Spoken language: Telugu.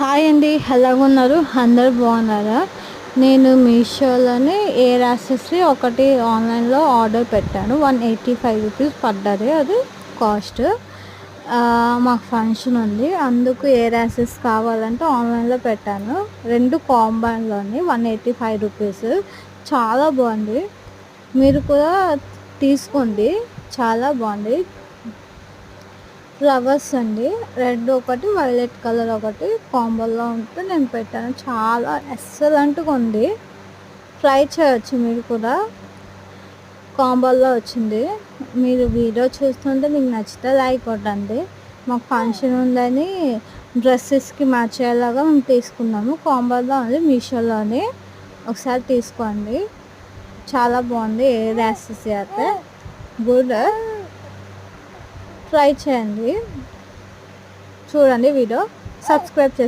హాయ్ అండి, ఎలాగున్నారు? అందరు బాగున్నారా? నేను మీషోలోని ఎయిర్ యాక్సెసరీ ఒకటి ఆన్లైన్లో ఆర్డర్ పెట్టాను. 185 రూపీస్ పడ్డది. అది కాస్ట్. మాకు ఫంక్షన్ ఉంది, అందుకు ఎయిర్ యాక్సెస్ కావాలంటే ఆన్లైన్లో పెట్టాను. రెండు కాంబైన్లోని 185 రూపీస్. చాలా బాగుంది, మీరు కూడా తీసుకోండి. చాలా బాగుంది. ఫ్లవర్స్ అండి, రెడ్ ఒకటి వైలెట్ కలర్ ఒకటి కాంబోలో ఉంటే నేను పెట్టాను. చాలా ఎక్సలెంట్గా ఉంది, ట్రై చేయొచ్చు మీరు కూడా. కాంబోలో వచ్చింది. మీరు వీడియో చూస్తుంటే మీకు నచ్చితే లైక్ కొట్టండి. మాకు ఫంక్షన్ ఉందని డ్రెస్సెస్కి మ్యాచ్ అయ్యేలాగా మేము తీసుకున్నాము. కాంబోలో ఉంది, మీషోలోని. ఒకసారి తీసుకోండి, చాలా బాగుంది. ఏ ర్యాసెస్ అయితే గుడ్, ట్రై చేయండి. చూడండి వీడియో, సబ్స్క్రైబ్ చేసుకోండి.